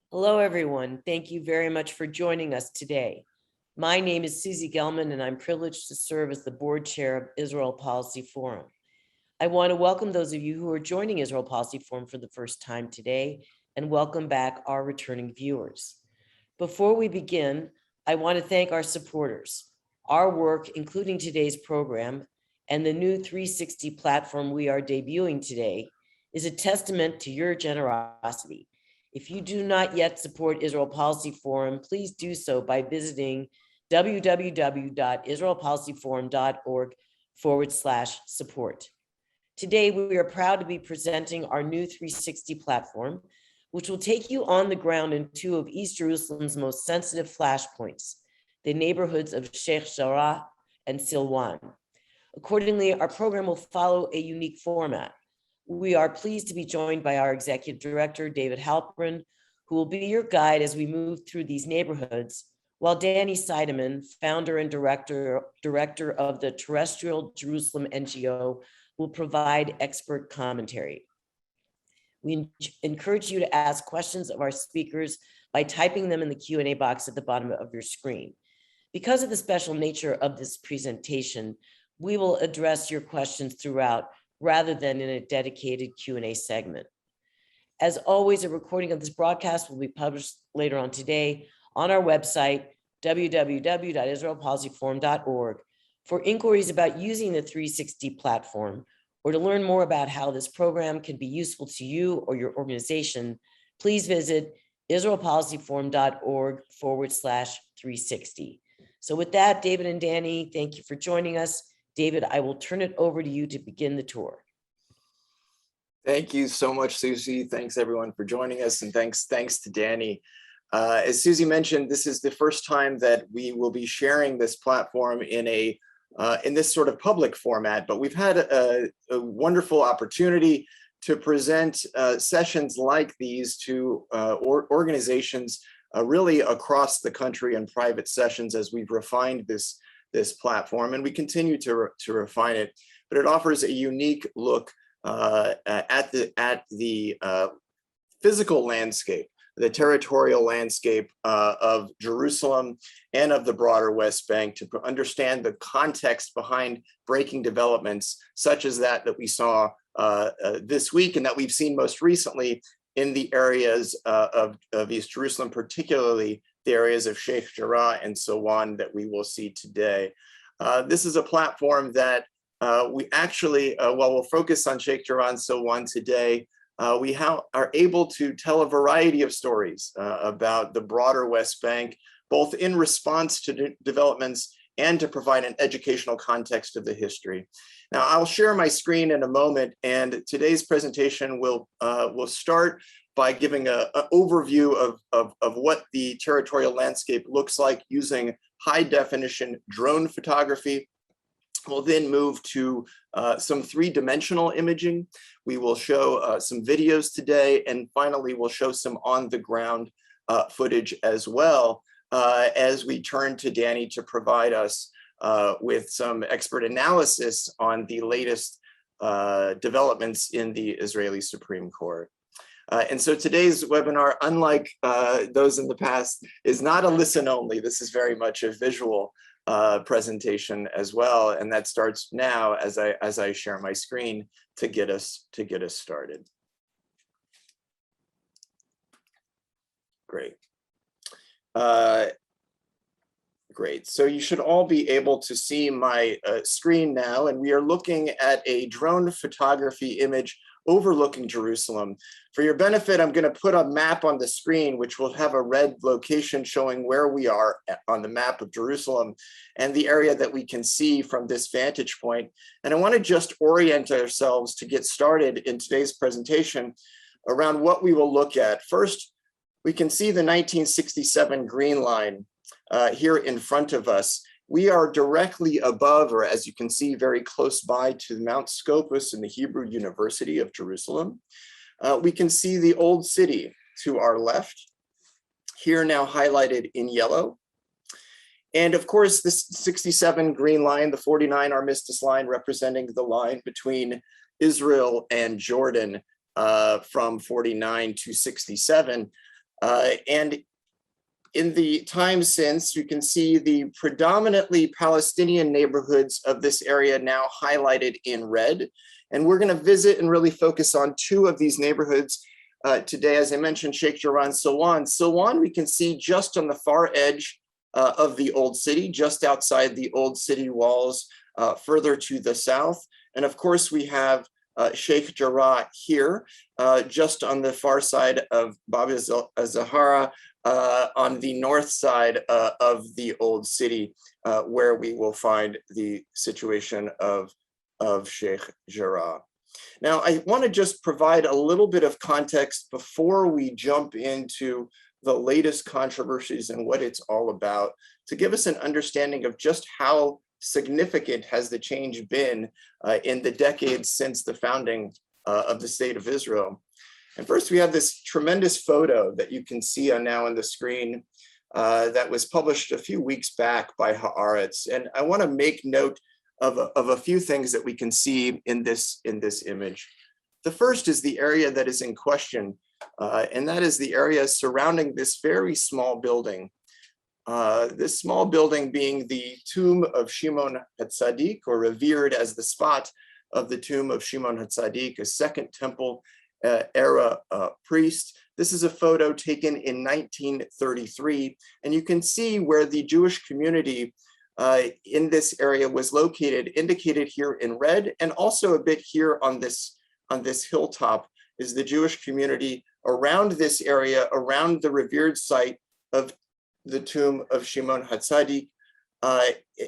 Hello, everyone. Thank you very much for joining us today. My name is Susie Gelman, and I'm privileged to serve as the board chair of Israel Policy Forum. I want to welcome those of you who are joining Israel Policy Forum for the first time today, and welcome back our returning viewers. Before we begin, I want to thank our supporters. Our work, including today's program, and the new 360 platform we are debuting today, is a testament to your generosity. If you do not yet support Israel Policy Forum, please do so by visiting www.israelpolicyforum.org/support. Today, we are proud to be presenting our new 360 platform, which will take you on the ground in two of East Jerusalem's most sensitive flashpoints, the neighborhoods of Sheikh Jarrah and Silwan. Accordingly, our program will follow a unique format. We are pleased to be joined by our executive director, David Halperin, who will be your guide as we move through these neighborhoods, while Danny Seidemann, founder and director of the Terrestrial Jerusalem NGO, will provide expert commentary. We encourage you to ask questions of our speakers by typing them in the Q&A box at the bottom of your screen. Because of the special nature of this presentation, we will address your questions throughout rather than in a dedicated Q&A segment. As always, a recording of this broadcast will be published later on today on our website, www.israelpolicyforum.org. For inquiries about using the 360 platform, or to learn more about how this program can be useful to you or your organization, please visit israelpolicyforum.org/360. So with that, David and Danny, thank you for joining us. David, I will turn it over to you to begin the tour. Thank you so much, Susie. Thanks everyone for joining us, and thanks to Danny. As Susie mentioned, this is the first time that we will be sharing this platform in this sort of public format, but we've had a wonderful opportunity to present sessions like these to organizations really across the country, and private sessions as we've refined this platform, and we continue to refine it. But it offers a unique look at the physical landscape, the territorial landscape of Jerusalem and of the broader West Bank, to understand the context behind breaking developments such as that we saw this week, and that we've seen most recently in the areas of East Jerusalem, particularly the areas of Sheikh Jarrah and Silwan that we will see today. This is a platform that we actually, while we'll focus on Sheikh Jarrah and Silwan today, we are able to tell a variety of stories about the broader West Bank, both in response to developments and to provide an educational context of the history. Now, I'll share my screen in a moment, and today's presentation will start by giving an overview of what the territorial landscape looks like using high definition drone photography. We'll then move to some three-dimensional imaging. We will show some videos today, and finally we'll show some on-the-ground footage as well, as we turn to Danny to provide us with some expert analysis on the latest developments in the Israeli Supreme Court. And so today's webinar, unlike those in the past, is not a listen only. This is very much a visual presentation as well, and that starts now as I share my screen to get us started. Great. Great. So you should all be able to see my screen now, and we are looking at a drone photography image overlooking Jerusalem. For your benefit, I'm going to put a map on the screen, which will have a red location showing where we are on the map of Jerusalem and the area that we can see from this vantage point. And I want to just orient ourselves to get started in today's presentation around what we will look at. First, we can see the 1967 green line here in front of us. We are directly above, or as you can see, very close by to Mount Scopus in the Hebrew University of Jerusalem. We can see the old city to our left, here now highlighted in yellow. And of course, this 67 green line, the 49 armistice line, representing the line between Israel and Jordan from 49 to 67. And in the time since, you can see the predominantly Palestinian neighborhoods of this area now highlighted in red. And we're going to visit and really focus on two of these neighborhoods today. As I mentioned, Sheikh Jarrah and Silwan. Silwan, we can see just on the far edge of the old city, just outside the old city walls, further to the south. And of course, we have Sheikh Jarrah here, just on the far side of Bab al-Zahra, on the north side of the old city, where we will find the situation of Sheikh Jarrah. Now, I want to just provide a little bit of context before we jump into the latest controversies and what it's all about, to give us an understanding of just how significant has the change been in the decades since the founding of the State of Israel. And first, we have this tremendous photo that you can see now on the screen that was published a few weeks back by Haaretz. And I want to make note of a few things that we can see in this image. The first is the area that is in question, and that is the area surrounding this very small building. This small building being the tomb of Shimon HaTzadik, or revered as the spot of the tomb of Shimon HaTzadik, a Second Temple era priest. This is a photo taken in 1933, and you can see where the Jewish community in this area was located, indicated here in red, and also a bit here on this hilltop is the Jewish community around this area, around the revered site of the tomb of Shimon HaTzadik.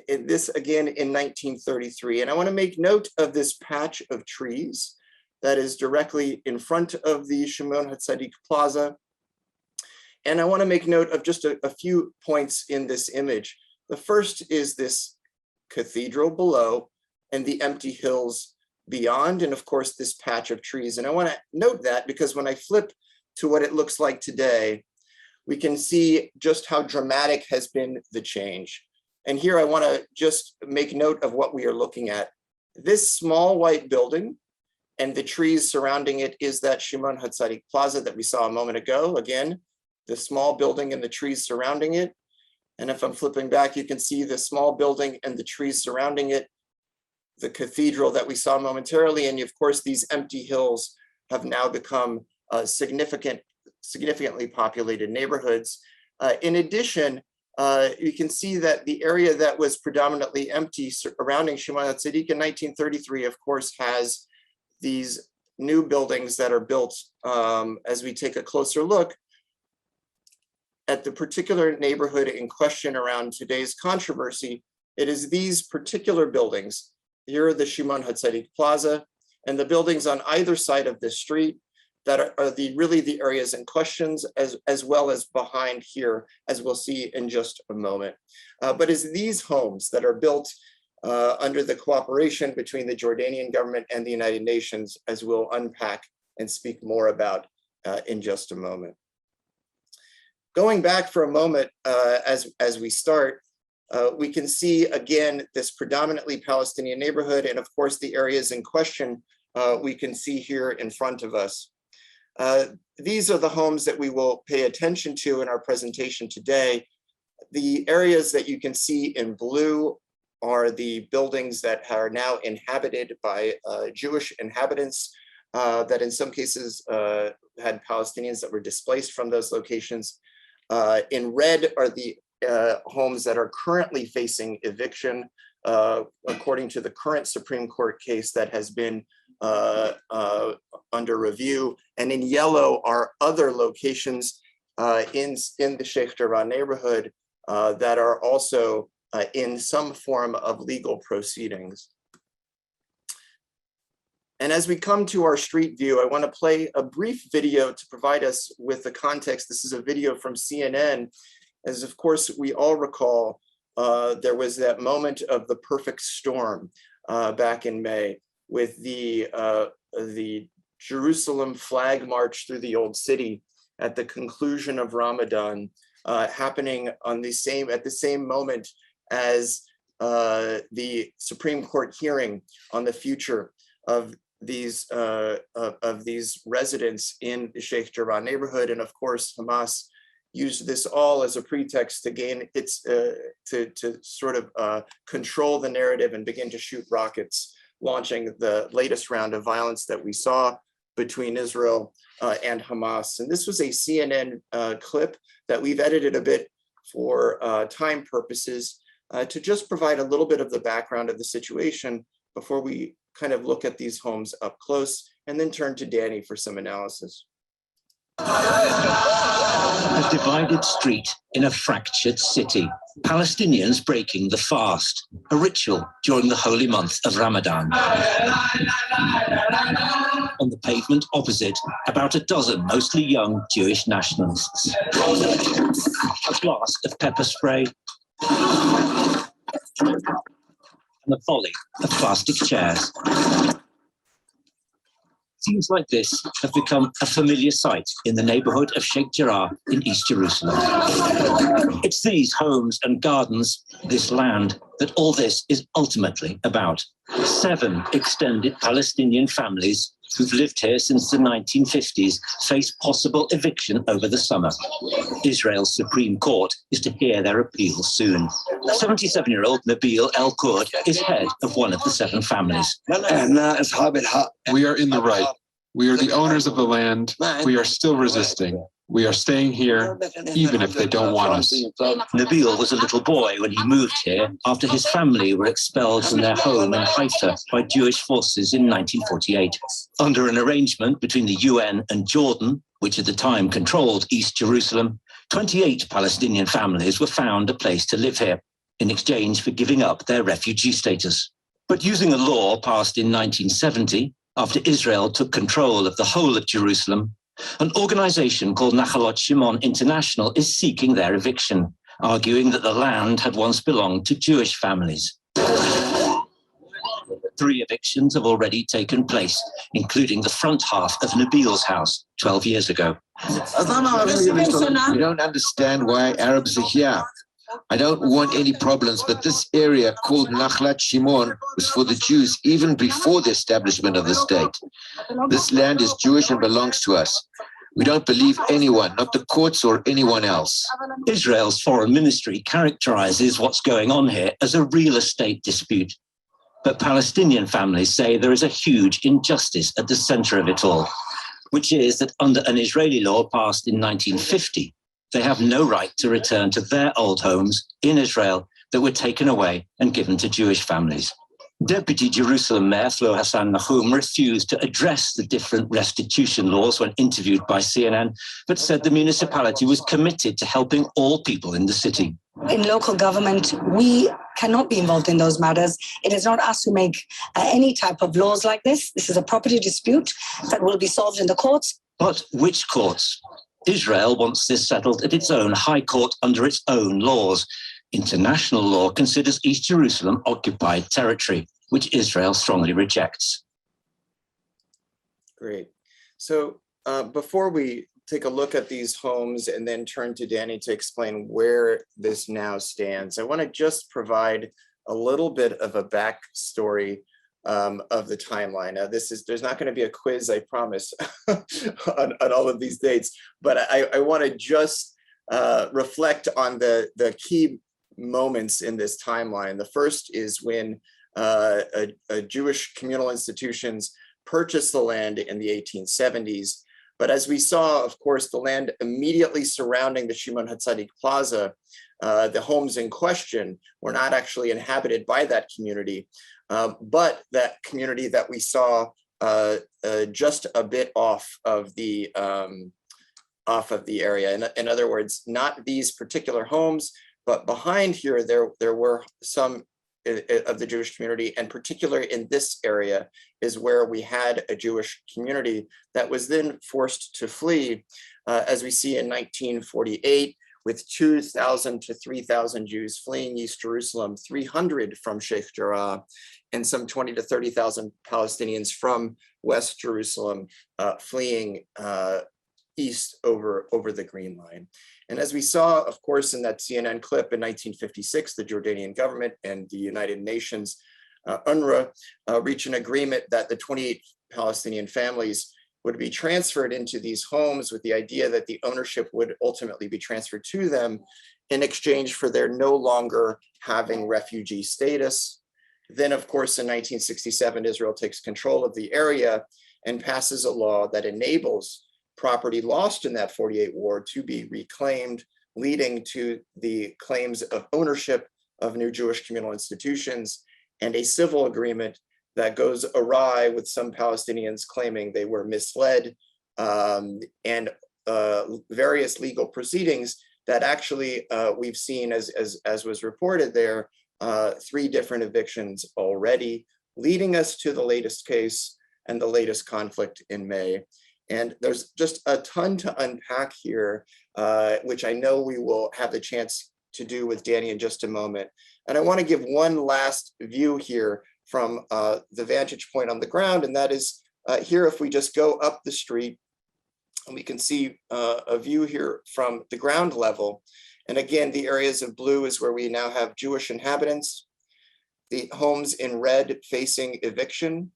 This again in 1933. And I want to make note of this patch of trees that is directly in front of the Shimon HaTzadik Plaza. And I want to make note of just a few points in this image. The first is this cathedral below and the empty hills beyond, and of course this patch of trees. And I want to note that because when I flip to what it looks like today, we can see just how dramatic has been the change. And here I want to just make note of what we are looking at. This small white building and the trees surrounding it is that Shimon HaTzadik Plaza that we saw a moment ago. Again, the small building and the trees surrounding it. And if I'm flipping back, you can see the small building and the trees surrounding it, the cathedral that we saw momentarily. And of course, these empty hills have now become significantly populated neighborhoods. In addition, you can see that the area that was predominantly empty surrounding Shimon HaTzadik in 1933, of course, has these new buildings that are built. As we take a closer look at the particular neighborhood in question around today's controversy, it is these particular buildings. Here are the Shimon HaTzadik Plaza and the buildings on either side of this street that are really the areas in questions, as well as behind here, as we'll see in just a moment. But it's these homes that are built under the cooperation between the Jordanian government and the United Nations, as we'll unpack and speak more about in just a moment. Going back for a moment, as we start, we can see again this predominantly Palestinian neighborhood, and of course the areas in question we can see here in front of us. These are the homes that we will pay attention to in our presentation today. The areas that you can see in blue are the buildings that are now inhabited by Jewish inhabitants that in some cases had Palestinians that were displaced from those locations. In red are the homes that are currently facing eviction, according to the current Supreme Court case that has been under review. And in yellow are other locations in the Sheikh Jarrah neighborhood that are also in some form of legal proceedings. And as we come to our street view, I want to play a brief video to provide us with the context. This is a video from CNN. As of course, we all recall, there was that moment of the perfect storm back in May with the Jerusalem flag march through the old city at the conclusion of Ramadan, happening at the same moment as the Supreme Court hearing on the future of these residents in the Sheikh Jarrah neighborhood. And of course, Hamas used this all as a pretext to gain its, to sort of control the narrative and begin to shoot rockets, launching the latest round of violence that we saw between Israel and Hamas. And this was a CNN clip that we've edited a bit for time purposes to just provide a little bit of the background of the situation before we kind of look at these homes up close and then turn to Danny for some analysis. A divided street in a fractured city. Palestinians breaking the fast, a ritual during the holy month of Ramadan. On the pavement opposite, about a dozen mostly young Jewish nationalists. A glass of pepper spray and a volley of plastic chairs. Scenes like this have become a familiar sight in the neighborhood of Sheikh Jarrah in East Jerusalem. It's these homes and gardens, this land, that all this is ultimately about. 7 extended Palestinian families who've lived here since the 1950s face possible eviction over the summer. Israel's Supreme Court is to hear their appeal soon. 77-year-old Nabil El-Kurd is head of one of the 7 families. We are in the right. We are the owners of the land. We are still resisting. We are staying here, even if they don't want us. Nabil was a little boy when he moved here after his family were expelled from their home in Haifa by Jewish forces in 1948. Under an arrangement between the UN and Jordan, which at the time controlled East Jerusalem, 28 Palestinian families were found a place to live here in exchange for giving up their refugee status. But using a law passed in 1970, after Israel took control of the whole of Jerusalem, an organization called Nachalot Shimon International is seeking their eviction, arguing that the land had once belonged to Jewish families. 3 evictions have already taken place, including the front half of Nabil's house 12 years ago. We don't understand why Arabs are here. I don't want any problems, but this area called Nachlat Shimon was for the Jews even before the establishment of the state. This land is Jewish and belongs to us. We don't believe anyone, not the courts or anyone else. Israel's foreign ministry characterizes what's going on here as a real estate dispute. But Palestinian families say there is a huge injustice at the center of it all, which is that under an Israeli law passed in 1950, they have no right to return to their old homes in Israel that were taken away and given to Jewish families. Deputy Jerusalem Mayor Flo Hassan Nahum refused to address the different restitution laws when interviewed by CNN, but said the municipality was committed to helping all people in the city. In local government, we cannot be involved in those matters. It is not us who make any type of laws like this. This is a property dispute that will be solved in the courts. But which courts? Israel wants this settled at its own high court under its own laws. International law considers East Jerusalem occupied territory, which Israel strongly rejects. Great. So before we take a look at these homes and then turn to Danny to explain where this now stands, I want to just provide a little bit of a backstory of the timeline. Now, there's not going to be a quiz, I promise, on all of these dates, but I want to just reflect on the key moments in this timeline. The first is when Jewish communal institutions purchased the land in the 1870s. But as we saw, of course, the land immediately surrounding the Shimon HaTzadik Plaza, the homes in question were not actually inhabited by that community, but that community that we saw just a bit off of the area. In other words, not these particular homes, but behind here, there were some of the Jewish community, and particularly in this area is where we had a Jewish community that was then forced to flee, as we see in 1948, with 2,000 to 3,000 Jews fleeing East Jerusalem, 300 from Sheikh Jarrah, and some 20 to 30,000 Palestinians from West Jerusalem fleeing east over the Green Line. And as we saw, of course, in that CNN clip in 1956, the Jordanian government and the United Nations, UNRWA, reach an agreement that the 28 Palestinian families would be transferred into these homes with the idea that the ownership would ultimately be transferred to them in exchange for their no longer having refugee status. Then, of course, in 1967, Israel takes control of the area and passes a law that enables property lost in that 48 war to be reclaimed, leading to the claims of ownership of new Jewish communal institutions and a civil agreement that goes awry with some Palestinians claiming they were misled, and various legal proceedings that actually we've seen, as was reported there, 3 different evictions already, leading us to the latest case and the latest conflict in May. And there's just a ton to unpack here, which I know we will have the chance to do with Danny in just a moment. And I want to give one last view here from the vantage point on the ground, and that is here, if we just go up the street, and we can see a view here from the ground level. And again, the areas of blue is where we now have Jewish inhabitants, the homes in red facing eviction,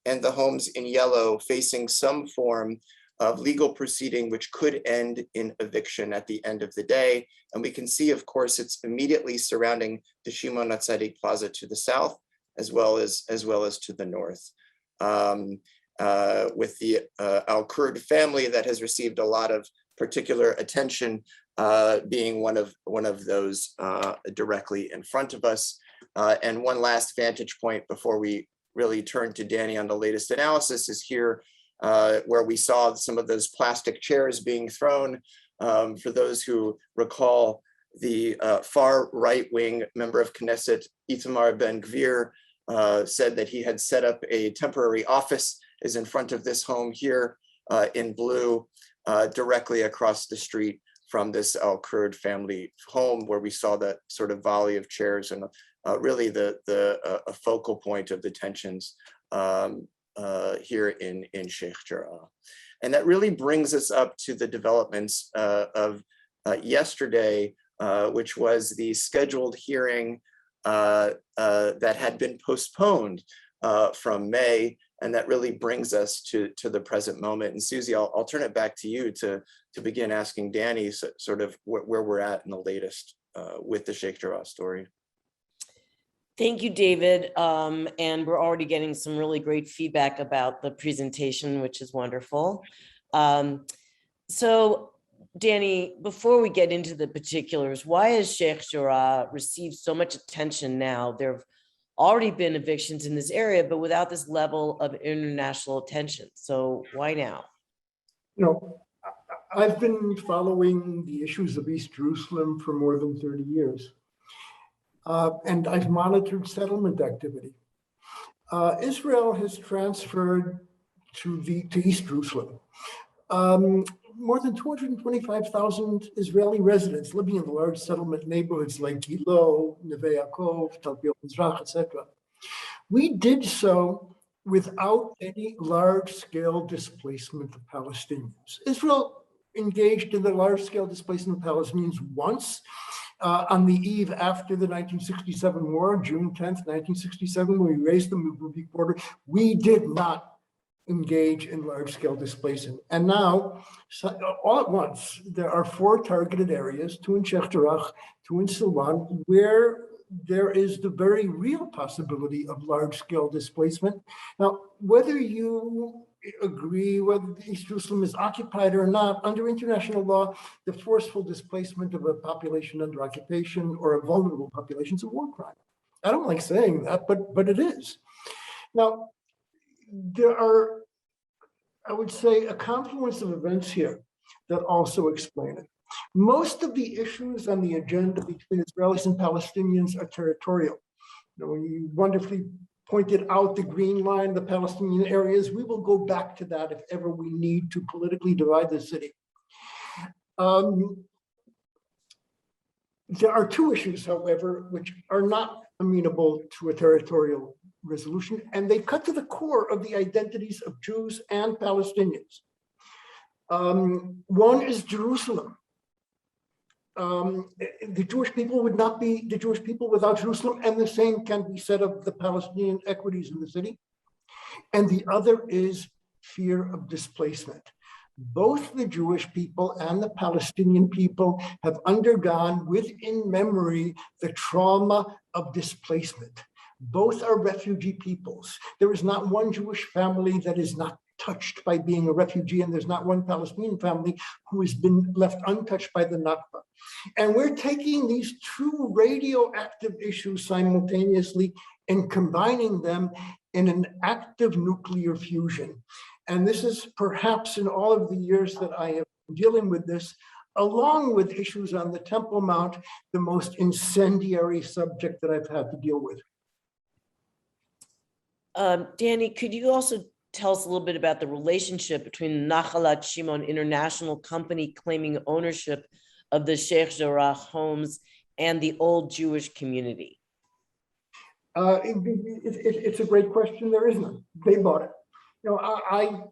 and the homes in yellow facing some form of legal proceeding which could end in eviction at the end of the day. And we can see, of course, it's immediately surrounding the Shimon HaTzadik Plaza to the south, as well as to the north, with the Al-Kurd family that has received a lot of particular attention, being one of those directly in front of us. And one last vantage point before we really turn to Danny on the latest analysis is here, where we saw some of those plastic chairs being thrown. For those who recall, the far right-wing member of Knesset, Itamar Ben-Gvir, said that he had set up a temporary office, is in front of this home here in blue, directly across the street from this Al-Kurd family home, where we saw that sort of volley of chairs and really a focal point of the tensions here in Sheikh Jarrah. And that really brings us up to the developments of yesterday, which was the scheduled hearing that had been postponed from May, and that really brings us to the present moment. And Susie, I'll turn it back to you to begin asking Danny sort of where we're at in the latest with the Sheikh Jarrah story. Thank you, David. And we're already getting some really great feedback about the presentation, which is wonderful. So Danny, before we get into the particulars, why has Sheikh Jarrah received so much attention now? There have already been evictions in this area, but without this level of international attention. So why now? You know, I've been following the issues of East Jerusalem for more than 30 years. And I've monitored settlement activity. Israel has transferred to East Jerusalem more than 225,000 Israeli residents living in the large settlement neighborhoods like Gilo, Neve Yaakov, Talpiot Mizrach, etc. We did so without any large-scale displacement of Palestinians. Israel engaged in the large-scale displacement of Palestinians once, on the eve after the 1967 war, June 10th, 1967, when we raised the Mubuk border. We did not engage in large-scale displacement. And now, all at once, there are 4 targeted areas, 2 in Sheikh Jarrah, 2 in Silwan, where there is the very real possibility of large-scale displacement. Now, whether you agree whether East Jerusalem is occupied or not, under international law, the forceful displacement of a population under occupation or a vulnerable population is a war crime. I don't like saying that, but it is. Now, there are, I would say, a confluence of events here that also explain it. Most of the issues on the agenda between Israelis and Palestinians are territorial. You know, when you wonderfully pointed out the green line, the Palestinian areas, we will go back to that if ever we need to politically divide the city. There are 2 issues, however, which are not amenable to a territorial resolution, and they cut to the core of the identities of Jews and Palestinians. One is Jerusalem. The Jewish people would not be the Jewish people without Jerusalem, and the same can be said of the Palestinian equities in the city. and the other is fear of displacement. Both the Jewish people and the Palestinian people have undergone within memory the trauma of displacement. Both are refugee peoples. There is not one Jewish family that is not touched by being a refugee, and there's not one Palestinian family who has been left untouched by the Nakba. And we're taking these two radioactive issues simultaneously and combining them in an active nuclear fusion. And this is perhaps in all of the years that I have been dealing with this, along with issues on the Temple Mount, the most incendiary subject that I've had to deal with. Danny, could you also tell us a little bit about the relationship between Nachalat Shimon International Company claiming ownership of the Sheikh Jarrah homes and the old Jewish community? It's a great question. There is none. They bought it. You know, I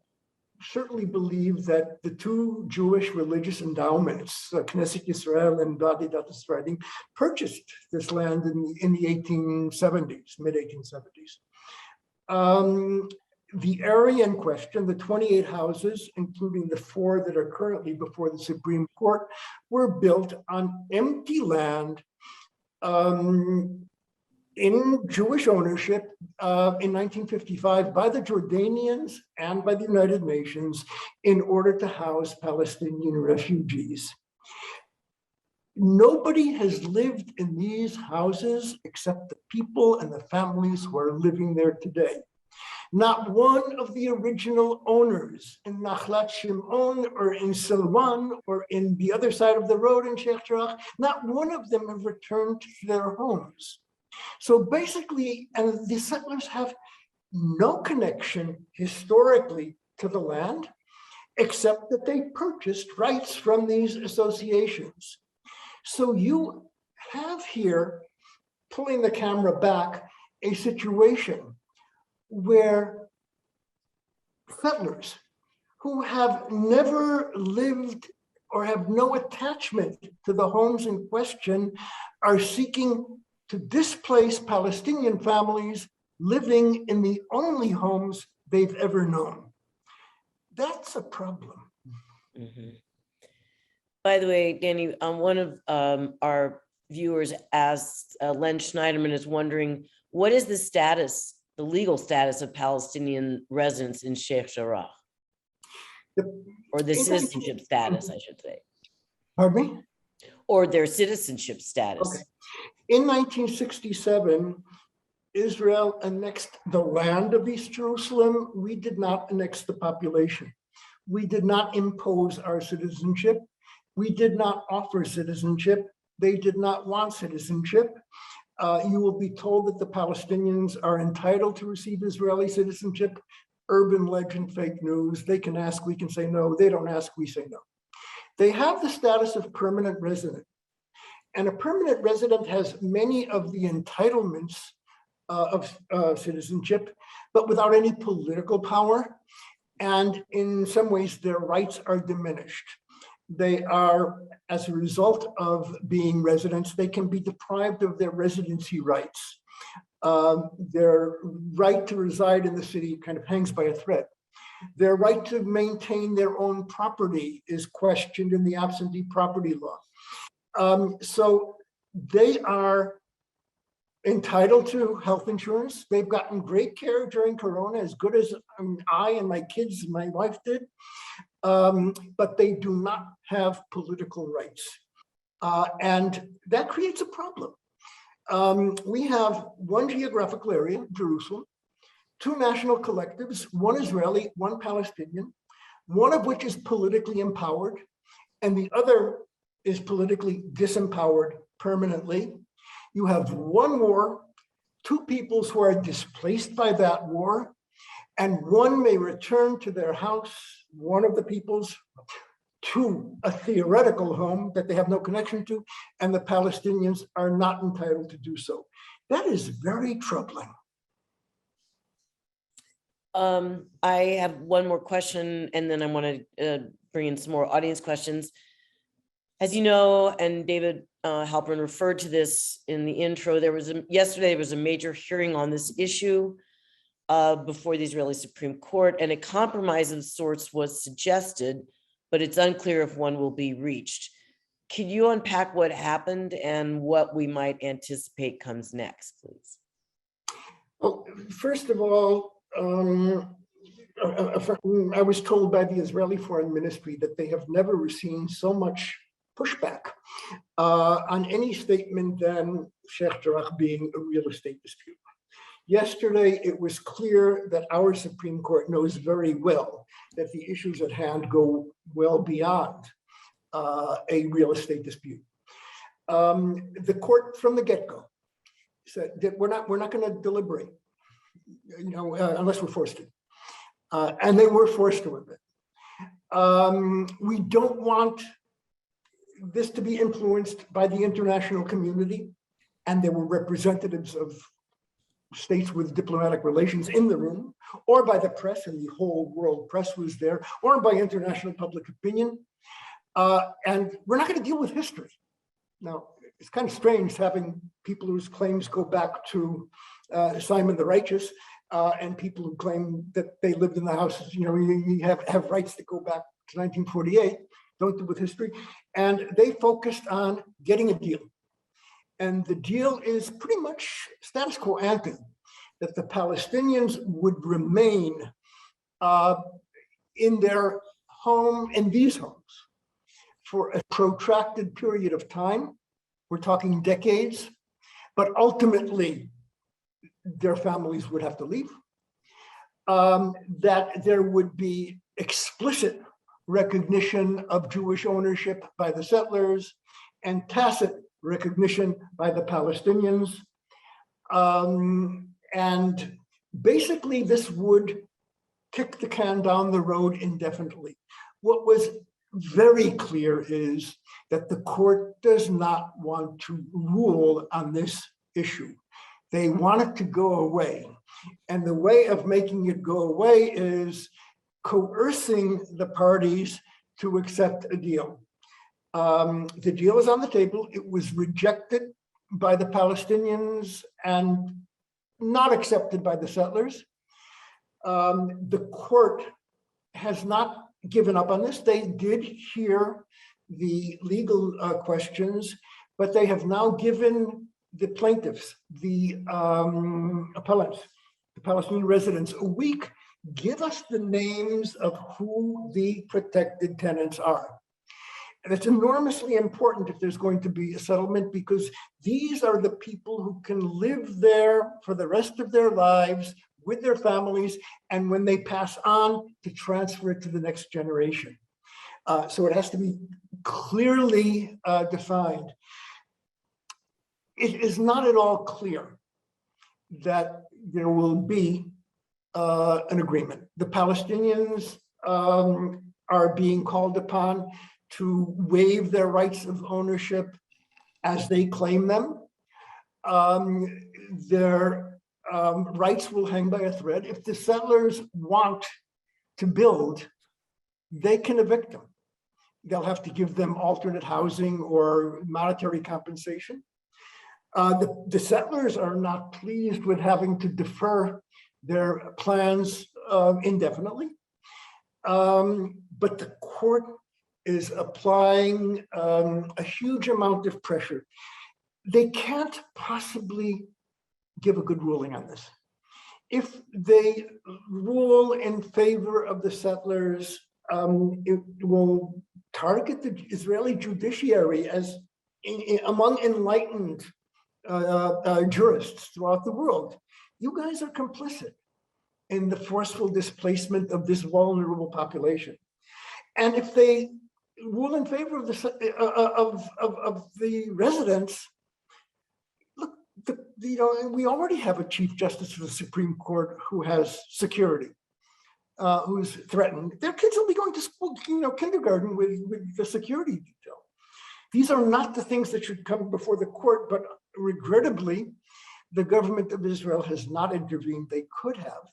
certainly believe that the two Jewish religious endowments, Knesset Yisrael and Dadi Datas, purchased this land in the 1870s, mid-1870s. The area in question, the 28 houses, including the 4 that are currently before the Supreme Court, were built on empty land in Jewish ownership in 1955 by the Jordanians and by the United Nations in order to house Palestinian refugees. Nobody has lived in these houses except the people and the families who are living there today. Not one of the original owners in Nachlat Shimon or in Silwan or in the other side of the road in Sheikh Jarrah, not one of them have returned to their homes. So basically, and the settlers have no connection historically to the land, except that they purchased rights from these associations. So you have here, pulling the camera back, a situation where settlers who have never lived or have no attachment to the homes in question are seeking to displace Palestinian families living in the only homes they've ever known. That's a problem. Mm-hmm. By the way, Danny, one of our viewers asked, Len Schneiderman is wondering, what is the status, the legal status of Palestinian residents in Sheikh Jarrah? Or the citizenship status, I should say. Pardon me? Or their citizenship status. Okay. In 1967, Israel annexed the land of East Jerusalem. We did not annex the population. We did not impose our citizenship. We did not offer citizenship. They did not want citizenship. You will be told that the Palestinians are entitled to receive Israeli citizenship. Urban legend, fake news. They can ask, we can say no. They don't ask, we say no. They have the status of permanent resident. And a permanent resident has many of the entitlements of citizenship, but without any political power. And in some ways, their rights are diminished. They are, as a result of being residents, they can be deprived of their residency rights. Their right to reside in the city kind of hangs by a thread. Their right to maintain their own property is questioned in the absentee property law. So they are entitled to health insurance. They've gotten great care during Corona, as good as I and my kids and my wife did, but they do not have political rights. And that creates a problem. We have one geographical area, Jerusalem, 2 national collectives, one Israeli, one Palestinian, one of which is politically empowered, and the other is politically disempowered permanently. You have one war, 2 peoples who are displaced by that war, and one may return to their house, one of the peoples, to a theoretical home that they have no connection to, and the Palestinians are not entitled to do so. That is very troubling. I have one more question, and then I want to bring in some more audience questions. As you know, and David Halperin referred to this in the intro, yesterday there was a major hearing on this issue. before the Israeli Supreme Court, and a compromise of sorts was suggested, but it's unclear if one will be reached. Can you unpack what happened and what we might anticipate comes next, please? Well, first of all, I was told by the Israeli Foreign Ministry that they have never seen so much pushback on any statement than Sheikh Jarrah being a real estate dispute. Yesterday, it was clear that our Supreme Court knows very well that the issues at hand go well beyond a real estate dispute. The court from the get-go said that we're not going to deliberate, unless we're forced to. And they were forced to it. We don't want this to be influenced by the international community, and there were representatives of states with diplomatic relations in the room, or by the press, and the whole world press was there, or by international public opinion. And we're not going to deal with history. Now, it's kind of strange having people whose claims go back to Simon the Righteous, and people who claim that they lived in the houses, you have rights that go back to 1948, don't deal with history. And they focused on getting a deal. And the deal is pretty much status quo ante, that the Palestinians would remain in their home, in these homes, for a protracted period of time. We're talking decades, but ultimately their families would have to leave. That there would be explicit recognition of Jewish ownership by the settlers and tacit recognition by the Palestinians. And basically this would kick the can down the road indefinitely. What was very clear is that the court does not want to rule on this issue. They want it to go away. And the way of making it go away is coercing the parties to accept a deal. The deal is on the table. It was rejected by the Palestinians and not accepted by the settlers. The court has not given up on this. They did hear the legal questions, but they have now given the plaintiffs, the appellants, the Palestinian residents, a week. Give us the names of who the protected tenants are. And it's enormously important if there's going to be a settlement, because these are the people who can live there for the rest of their lives with their families, and when they pass on, to transfer it to the next generation. So it has to be clearly defined. It is not at all clear that there will be an agreement. The Palestinians are being called upon to waive their rights of ownership as they claim them. Their rights will hang by a thread. If the settlers want to build, they can evict them. They'll have to give them alternate housing or monetary compensation. The settlers are not pleased with having to defer their plans indefinitely. But the court is applying a huge amount of pressure. They can't possibly give a good ruling on this. If they rule in favor of the settlers, it will target the Israeli judiciary as among enlightened jurists throughout the world. You guys are complicit in the forceful displacement of this vulnerable population. And if they rule in favor of the residents, look, we already have a Chief Justice of the Supreme Court who has security, who's threatened. Their kids will be going to school, kindergarten with the security detail. These are not the things that should come before the court, but regrettably, the government of Israel has not intervened. They could have.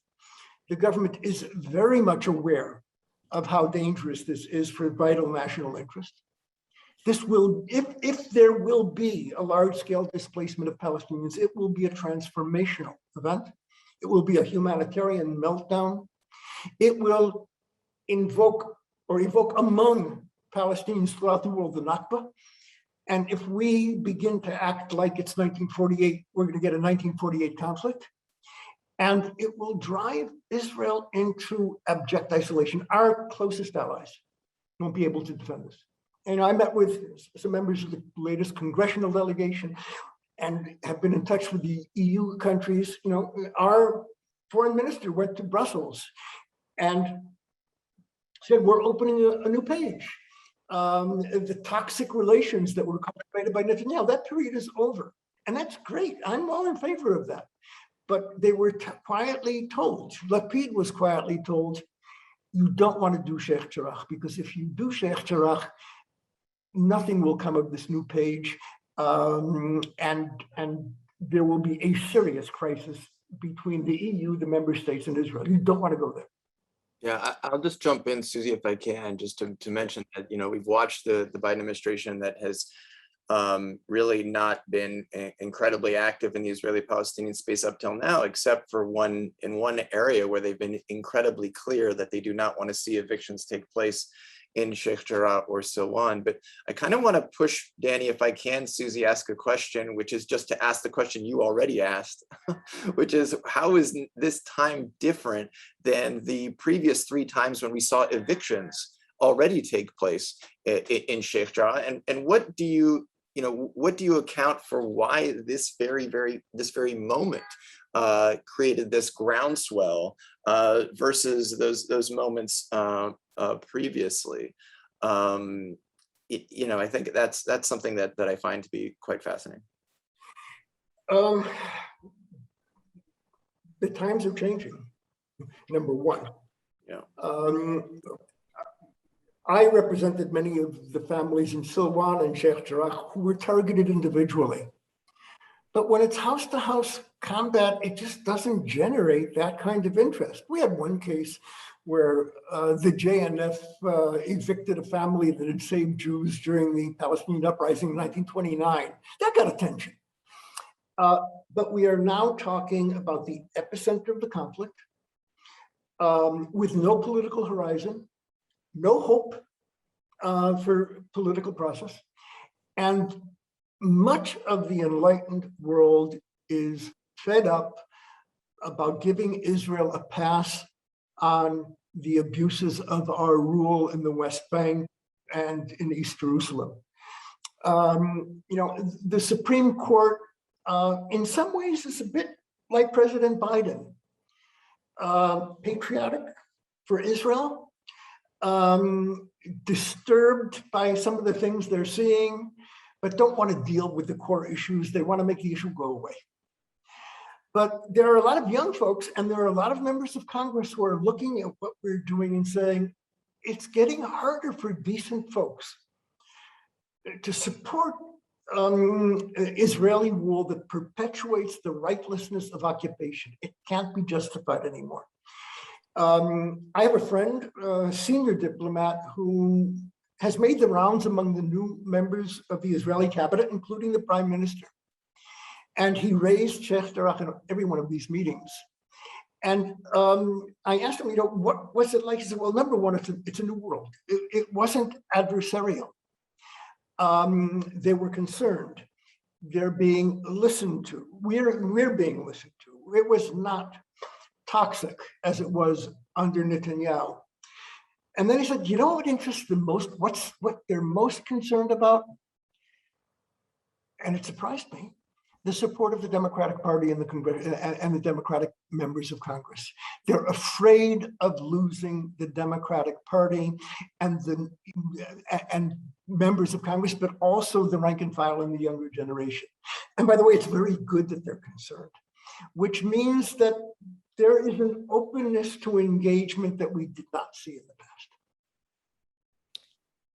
The government is very much aware of how dangerous this is for vital national interest. This will, if there will be a large-scale displacement of Palestinians, it will be a transformational event. It will be a humanitarian meltdown. It will evoke among Palestinians throughout the world the Nakba. And if we begin to act like it's 1948, we're going to get a 1948 conflict. And it will drive Israel into abject isolation. Our closest allies won't be able to defend us. And I met with some members of the latest congressional delegation and have been in touch with the EU countries. You know, our foreign minister went to Brussels and said, we're opening a new page. The toxic relations that were cultivated by Netanyahu, that period is over. And that's great. I'm all in favor of that. But they were quietly told, Lapid was quietly told, you don't want to do Sheikh Jarrah, because if you do Sheikh Jarrah, nothing will come of this new page. And there will be a serious crisis between the EU, the member states, and Israel. You don't want to go there. Yeah, I'll just jump in, Susie, if I can, just to mention that, you know, we've watched the Biden administration that has really not been incredibly active in the Israeli-Palestinian space up till now, except for one area where they've been incredibly clear that they do not want to see evictions take place in Sheikh Jarrah or Silwan. But I kind of want to push, Danny, if I can, Susie, ask a question, which is just to ask the question you already asked, which is, how is this time different than the previous 3 times when we saw evictions already take place in Sheikh Jarrah? And what do you account for why this very moment created this groundswell versus those moments previously? You know, I think that's something that I find to be quite fascinating. The times are changing, number one. Yeah. I represented many of the families in Silwan and Sheikh Jarrah who were targeted individually. But when it's house-to-house combat, it just doesn't generate that kind of interest. We had one case where the JNF evicted a family that had saved Jews during the Palestinian uprising in 1929. That got attention. But we are now talking about the epicenter of the conflict with no political horizon, no hope for political process. And much of the enlightened world is fed up about giving Israel a pass on the abuses of our rule in the West Bank and in East Jerusalem. You know, the Supreme Court, in some ways, is a bit like President Biden, patriotic for Israel, disturbed by some of the things they're seeing, but don't want to deal with the core issues. They want to make the issue go away. But there are a lot of young folks, and there are a lot of members of Congress who are looking at what we're doing and saying, it's getting harder for decent folks to support Israeli rule that perpetuates the rightlessness of occupation. It can't be justified anymore. I have a friend, a senior diplomat, who has made the rounds among the new members of the Israeli cabinet, including the prime minister. And he raised Sheikh Jarrah in every one of these meetings. And I asked him, you know, what was it like? He said, well, number one, it's a new world. It wasn't adversarial. They were concerned. They're being listened to. We're being listened to. It was not toxic as it was under Netanyahu. And then he said, you know what interests them most? What they're most concerned about? And it surprised me. The support of the Democratic Party and the Congress and the Democratic members of Congress. They're afraid of losing the Democratic Party and members of Congress, but also the rank and file and the younger generation. And by the way, it's very good that they're concerned, which means that there is an openness to engagement that we did not see in the past.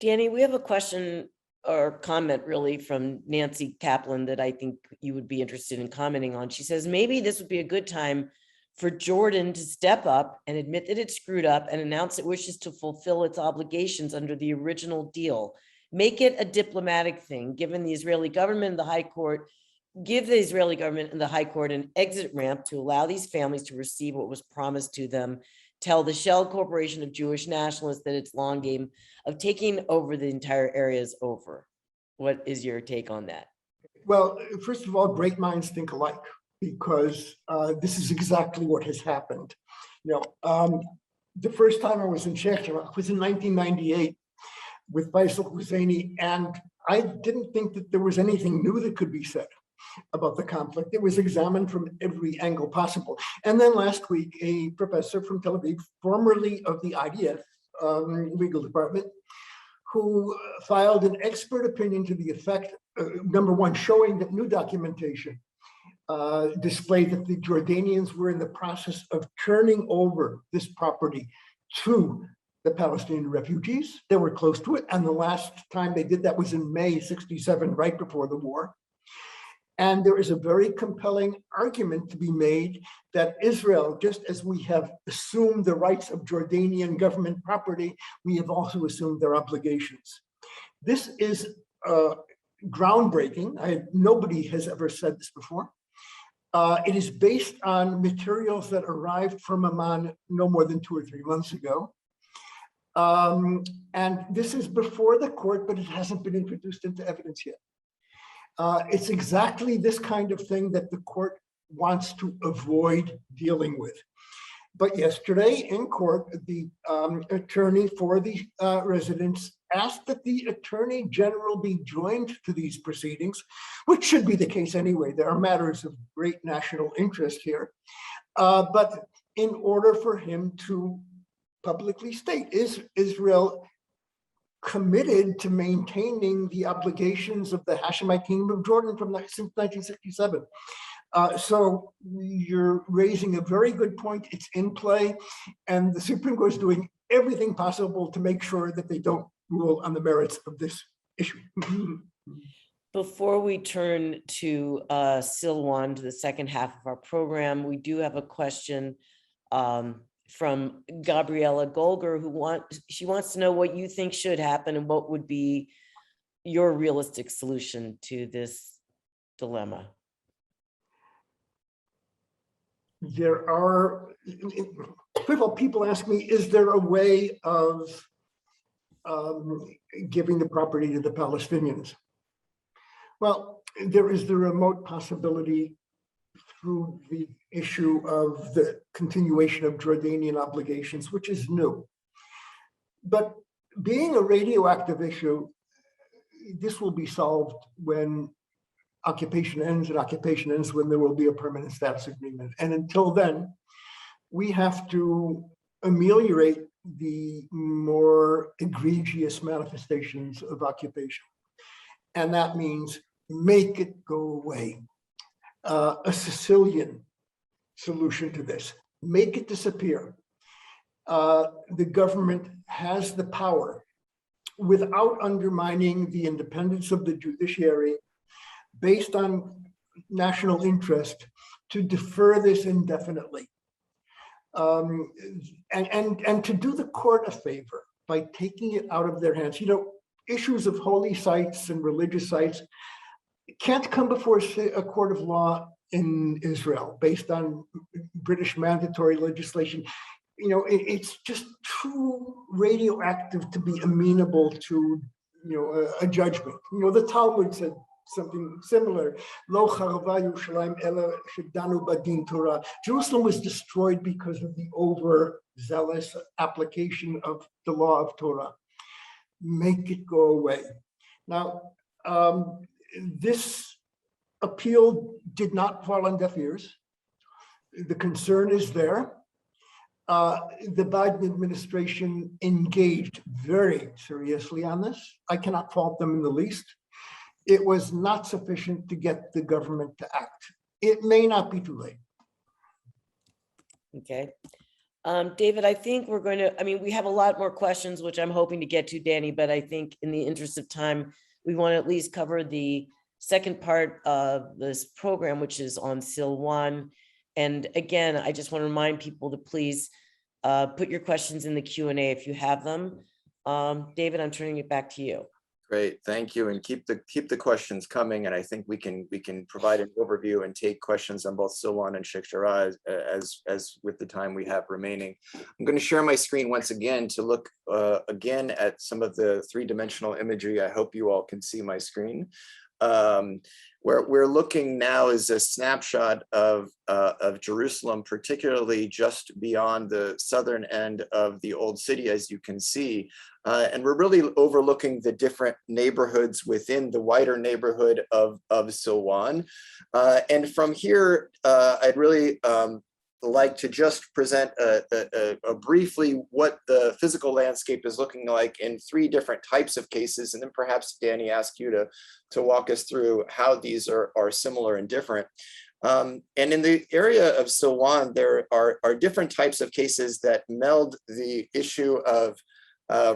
Danny, we have a question or comment really from Nancy Kaplan that I think you would be interested in commenting on. She says, maybe this would be a good time for Jordan to step up and admit that it screwed up and announce it wishes to fulfill its obligations under the original deal. Make it a diplomatic thing, given the Israeli government and the High Court give the Israeli government and the High Court an exit ramp to allow these families to receive what was promised to them, tell the Shell Corporation of Jewish Nationalists that its long game of taking over the entire area is over. What is your take on that? Well, first of all, great minds think alike, because this is exactly what has happened. The first time I was in Sheikh Jarrah was in 1998 with Faisal Husseini, and I didn't think that there was anything new that could be said about the conflict. It was examined from every angle possible. And then last week, a professor from Tel Aviv, formerly of the IDF legal department, who filed an expert opinion to the effect, number one, showing that new documentation displayed that the Jordanians were in the process of turning over this property to the Palestinian refugees. They were close to it. And the last time they did that was in May '67, right before the war. And there is a very compelling argument to be made that Israel, just as we have assumed the rights of Jordanian government property, we have also assumed their obligations. This is groundbreaking. Nobody has ever said this before. It is based on materials that arrived from Amman no more than 2 or 3 months ago. And this is before the court, but it hasn't been introduced into evidence yet. It's exactly this kind of thing that the court wants to avoid dealing with. But yesterday in court, the attorney for the residents asked that the attorney general be joined to these proceedings, which should be the case anyway. There are matters of great national interest here. But in order for him to publicly state, is Israel committed to maintaining the obligations of the Hashemite Kingdom of Jordan since 1967. So you're raising a very good point. It's in play, and the Supreme Court is doing everything possible to make sure that they don't rule on the merits of this issue. Before we turn to Silwan, to the second half of our program, we do have a question from Gabriella Golger, she wants to know what you think should happen and what would be your realistic solution to this dilemma. There are, first of all, people ask me, is there a way of giving the property to the Palestinians? Well, there is the remote possibility through the issue of the continuation of Jordanian obligations, which is new. But being a radioactive issue, this will be solved when occupation ends, and occupation ends when there will be a permanent status agreement. And until then, we have to ameliorate the more egregious manifestations of occupation. And that means make it go away. A Sicilian solution to this, make it disappear. The government has the power, without undermining the independence of the judiciary, based on national interest, to defer this indefinitely. And to do the court a favor by taking it out of their hands. Issues of holy sites and religious sites can't come before a court of law in Israel based on British mandatory legislation. It's just too radioactive to be amenable to, a judgment. The Talmud said something similar. Lo charava Yerushalayim ela shedanu badin Torah. Jerusalem was destroyed because of the overzealous application of the law of Torah. Make it go away. Now, this appeal did not fall on deaf ears. The concern is there. The Biden administration engaged very seriously on this. I cannot fault them in the least. It was not sufficient to get the government to act. It may not be too late. Okay. David, I think we're going to, we have a lot more questions, which I'm hoping to get to, Danny, but I think in the interest of time, we want to at least cover the second part of this program, which is on Silwan. And again, I just want to remind people to please put your questions in the Q&A if you have them. David, I'm turning it back to you. Great, thank you, and keep the questions coming. And I think we can provide an overview and take questions on both Silwan and Sheikh Jarrah as with the time we have remaining. I'm going to share my screen once again to look again at some of the three-dimensional imagery. I hope you all can see my screen. Where we're looking now is a snapshot of Jerusalem, particularly just beyond the southern end of the old city, as you can see. And we're really overlooking the different neighborhoods within the wider neighborhood of Silwan. And from here, I'd really like to just present briefly what the physical landscape is looking like in three different types of cases, and then perhaps Danny, ask you to walk us through how these are similar and different. And in the area of Silwan, there are different types of cases that meld the issue of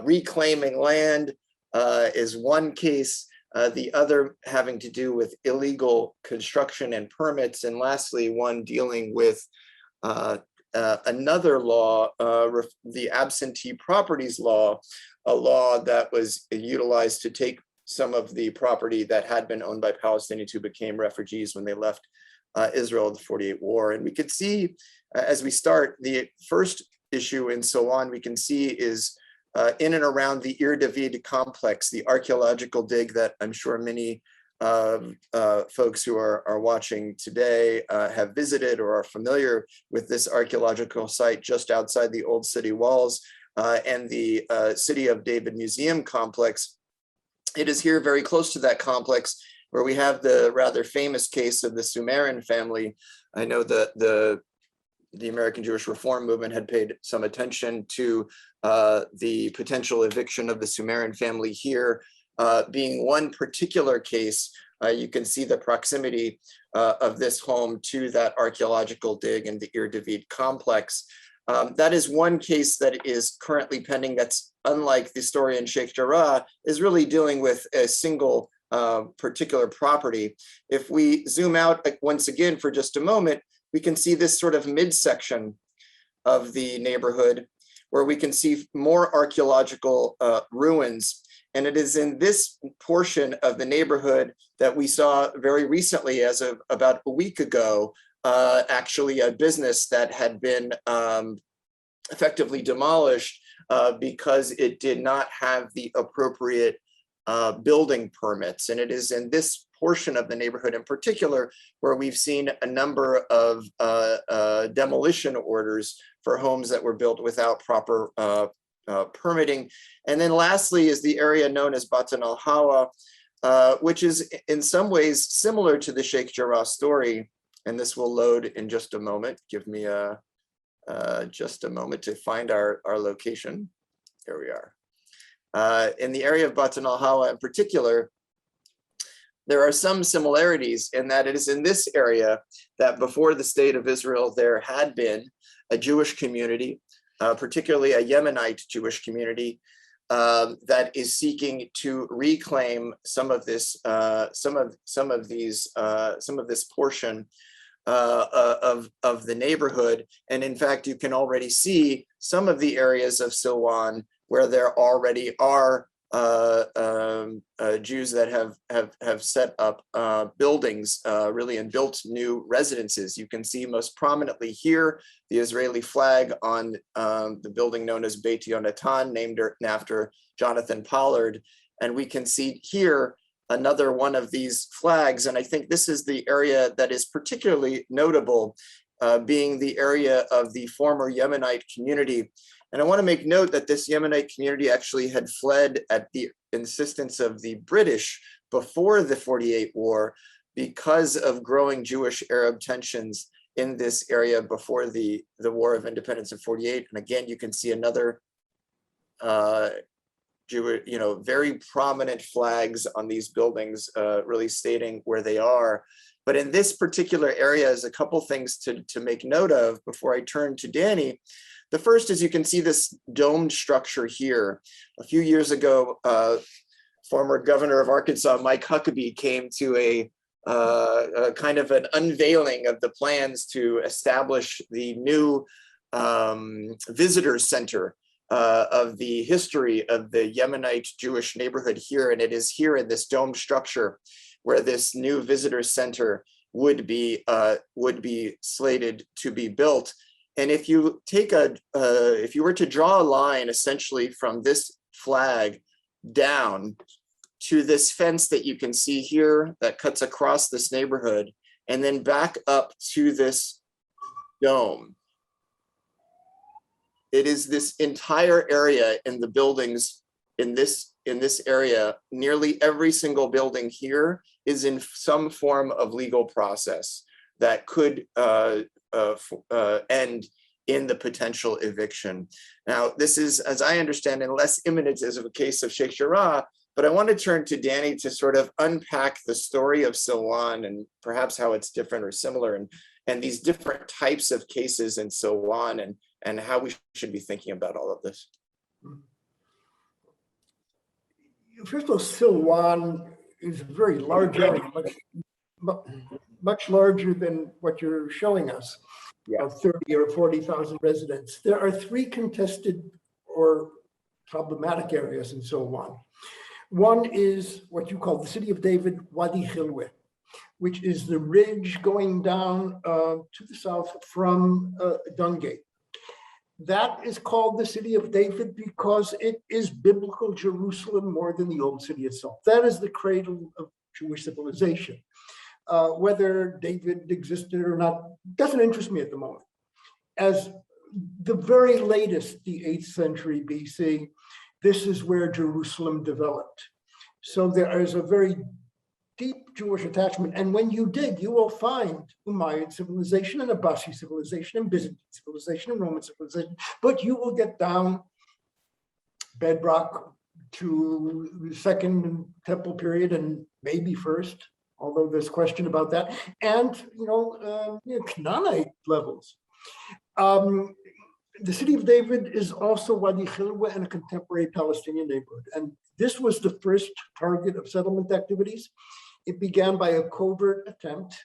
reclaiming land is one case, the other having to do with illegal construction and permits, and lastly, one dealing with another law, the absentee properties law, a law that was utilized to take some of the property that had been owned by Palestinians who became refugees when they left Israel in the 48 war. And we could see, as we start, the first issue in Silwan we can see is in and around the Ir David complex, the archaeological dig that I'm sure many folks who are watching today have visited or are familiar with this archaeological site just outside the old city walls and the City of David Museum complex. It is here very close to that complex where we have the rather famous case of the Sumerian family. I know that the American Jewish Reform Movement had paid some attention to the potential eviction of the Sumerian family here. Being one particular case, you can see the proximity of this home to that archaeological dig in the Ir David complex. That is one case that is currently pending that's, unlike the story in Sheikh Jarrah, is really dealing with a single particular property. If we zoom out once again for just a moment, we can see this sort of midsection of the neighborhood where we can see more archaeological ruins. And it is in this portion of the neighborhood that we saw very recently, as of about a week ago, actually a business that had been effectively demolished because it did not have the appropriate building permits. And it is in this portion of the neighborhood in particular where we've seen a number of demolition orders for homes that were built without proper permitting. And then lastly is the area known as Batan al-Hawa, which is in some ways similar to the Sheikh Jarrah story. And this will load in just a moment. Give me just a moment to find our location. Here we are. In the area of Batan al-Hawa in particular, there are some similarities in that it is in this area that before the state of Israel, there had been a Jewish community, particularly a Yemenite Jewish community that is seeking to reclaim some of this, some of this portion of the neighborhood. And in fact, you can already see some of the areas of Silwan where there already are Jews that have set up buildings really and built new residences. You can see most prominently here the Israeli flag on the building known as Beit Yonatan, named after Jonathan Pollard. And we can see here another one of these flags. And I think this is the area that is particularly notable, being the area of the former Yemenite community. And I want to make note that this Yemenite community actually had fled at the insistence of the British before the 48 war because of growing Jewish-Arab tensions in this area before the War of Independence of 48. And again, you can see another very prominent flags on these buildings really stating where they are. But in this particular area is a couple things to make note of before I turn to Danny. The first is you can see this domed structure here. A few years ago, former governor of Arkansas, Mike Huckabee, came to a kind of an unveiling of the plans to establish the new visitor center of the history of the Yemenite Jewish neighborhood here, and it is here in this dome structure where this new visitor center would be slated to be built. And if you take if you were to draw a line essentially from this flag down to this fence that you can see here that cuts across this neighborhood, and then back up to this dome, it is this entire area in the buildings in this area. Nearly every single building here is in some form of legal process that could end in the potential eviction. Now, this is, as I understand, and less imminent as of a case of Sheikh Jarrah, but I want to turn to Danny to sort of unpack the story of Silwan and perhaps how it's different or similar, and these different types of cases in Silwan, and how we should be thinking about all of this. First of all, Silwan is a very large area, much larger than what you're showing us, of 30 or 40,000 residents. There are 3 contested or problematic areas in Silwan. One is what you call the City of David, Wadi Khilwe, which is the ridge going down to the south from Dungate. That is called the City of David because it is biblical Jerusalem more than the old city itself. That is the cradle of Jewish civilization. Whether David existed or not doesn't interest me at the moment. As the very latest, the 8th century BC, this is where Jerusalem developed. So there is a very deep Jewish attachment. And when you dig, you will find Umayyad civilization and Abbasi civilization and Byzantine civilization and Roman civilization, but you will get down bedrock to the Second Temple period and maybe first, although there's question about that, and Canaanite levels. The City of David is also Wadi Khilwe and a contemporary Palestinian neighborhood. And this was the first target of settlement activities. It began by a covert attempt